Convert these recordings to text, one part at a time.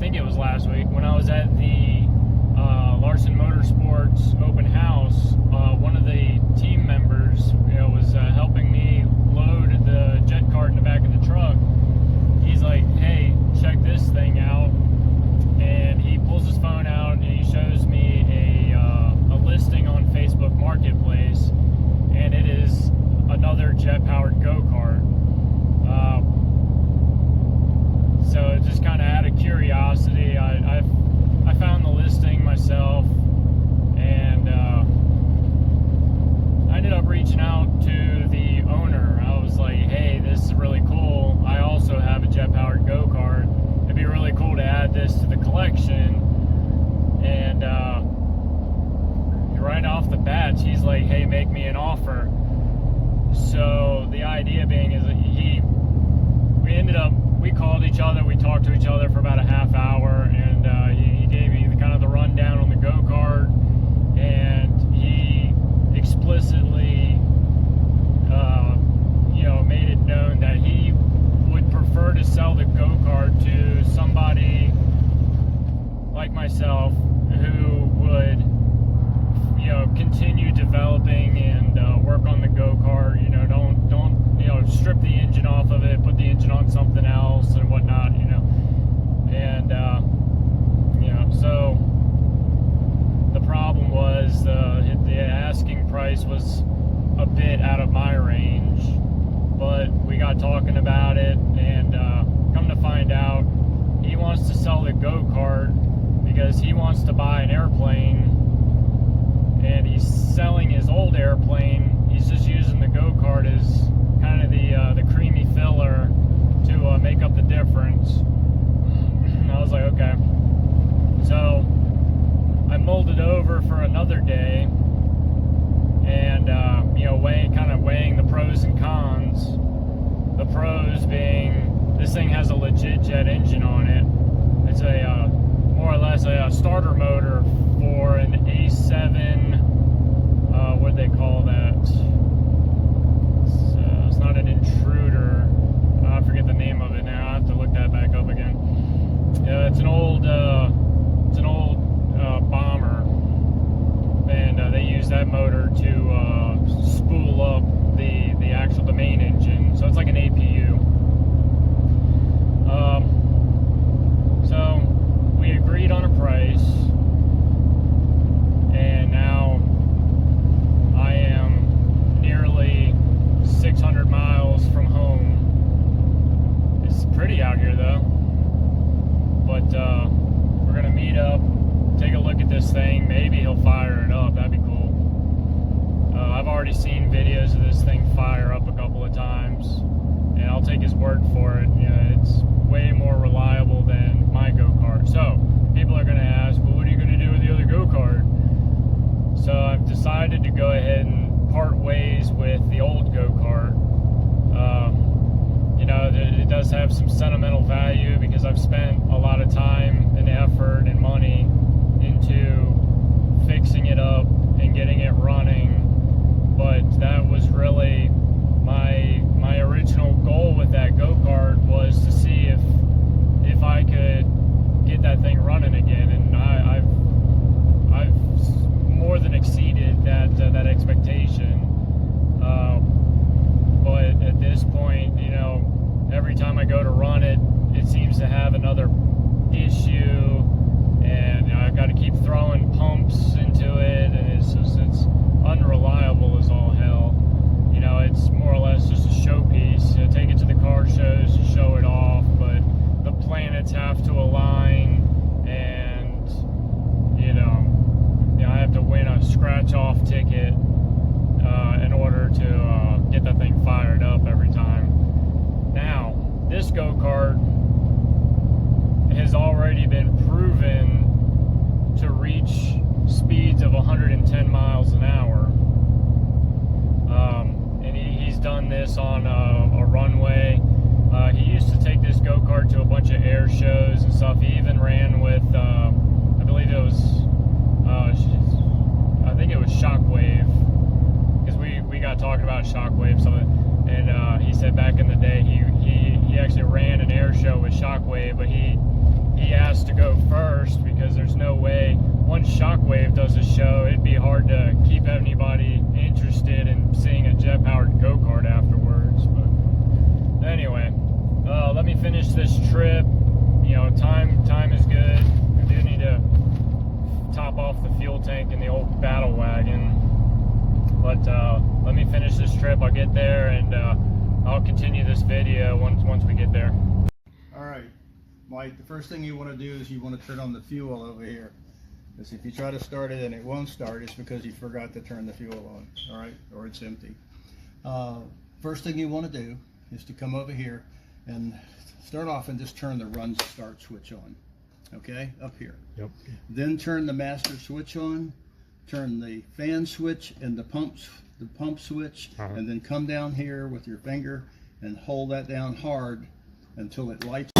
think it was last week, when I was at the Larson Motorsports open house, one of the team members, was helping me load the jet cart in the back of the truck. He's like, "Hey, check this thing out," and he pulls his phone out and he shows me a listing on Facebook Marketplace, and it is another jet-powered go-kart. So just kind of out of curiosity, I found the listing myself, and I ended up reaching out to the owner. I was like, "Hey, this is really cool. I also have a jet-powered go-kart. It'd be really cool to add this to the collection." And right off the bat, he's like, "Hey, make me an offer." So the idea being is that we called each other, we talked to each other for about a half hour, and he gave me kind of the rundown on the go-kart, and he explicitly made it known that he would prefer to sell the go-kart to somebody like myself who would continue developing and work on the go-kart. Don't strip the engine off of it, put the engine on something else and whatnot, and so the problem was the asking price was a bit out of my range, but we got talking about it, and come to find out, he wants to sell the go-kart because he wants to buy an airplane, and he's selling his old airplane. He's just using the go-kart as kind of the creamy filler to make up the difference. I was like, okay. So I mulled it over for another day, and weighing the pros and cons. The pros being, this thing has a legit jet engine on it. It's a more or less a starter motor for an A7. What do they call that? It's not an intruder. I forget the name of it now. I have to look that back up again. It's an old bomber, and they use that motor to spool up the main engine. So it's like an APU. So we agreed on a price, and now I am nearly 600 miles from home. It's pretty out here though, but we're gonna meet up, take a look at this thing. Maybe he'll fire it up. That'd be cool. I've already seen videos of this thing fire up a couple of times, and I'll take his word for it. It's way more reliable than my go-kart. So people are gonna ask, well, what are you gonna do with the other go-kart? So I've decided to go ahead and part ways with the old go-kart. It does have some sentimental value because I've spent a lot of time and effort and money into fixing it up and getting it running. But that was really my original goal with that go-kart, was to see if I could get that thing running again, and I've more than exceeded that expectation. But at this point, every time I go to run it, it seems to have another issue, and I've got to keep throwing pumps into it, and it's unreliable as all hell. It's more or less just a showpiece. Take it to the car shows to show it off, but the planets have to align, and I have to win a scratch-off ticket in order to get that thing fired up every time. Now, this go-kart has already been proven to reach speeds of 110 miles an hour. And he's done this on a runway. He used to take this go-kart to a bunch of air shows and stuff. He even ran with, I believe it was, I think it was Shockwave, because we got talking about Shockwave, and he said back in the day he actually ran an air show with Shockwave, but he he asked to go first because there's no way, once Shockwave does a show, it'd be hard to keep anybody interested in seeing a jet-powered go-kart afterwards. But anyway, let me finish this trip. You know, time is good. I do need to top off the fuel tank in the old battle wagon. But let me finish this trip. I'll get there and I'll continue this video once we get there. All right, Mike, the first thing you want to do is you want to turn on the fuel over here. Because if you try to start it and it won't start, it's because you forgot to turn the fuel on, all right, or it's empty. First thing you want to do is to come over here and start off and just turn the run start switch on, okay, up here. Yep. Then turn the master switch on, turn the fan switch and the pump switch, and then come down here with your finger and hold that down hard until it lights.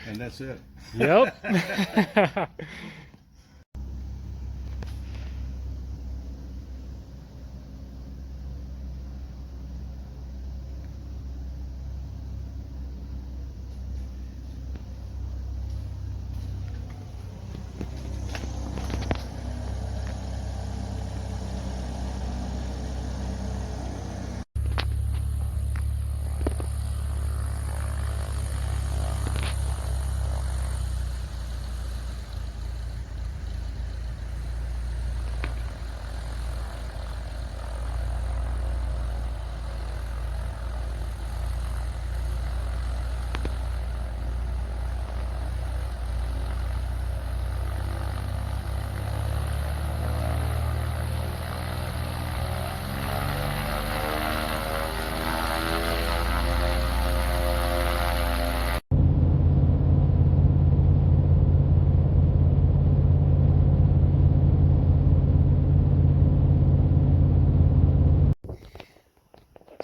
And that's it. Yep.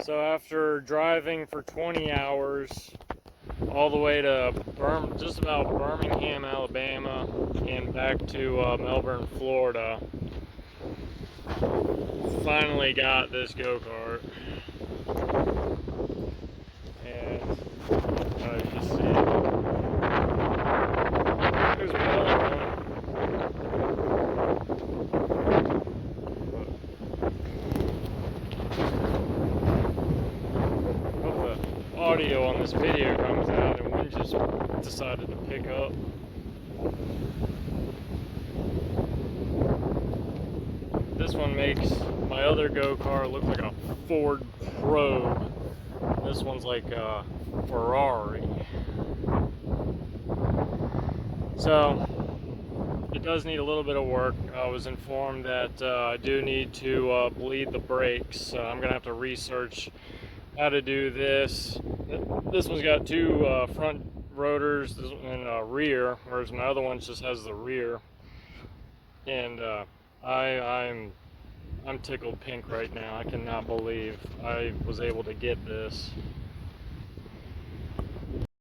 So after driving for 20 hours all the way to just about Birmingham, Alabama, and back to Melbourne, Florida, finally got this go-kart. And you see it was well done. Audio on this video comes out and one just decided to pick up. This one makes my other go-kart look like a Ford Probe. This one's like a Ferrari. So it does need a little bit of work. I was informed that I do need to bleed the brakes. I'm gonna have to research how to do this. This one's got two front rotors and a rear, whereas my other one just has the rear. And I'm tickled pink right now. I cannot believe I was able to get this.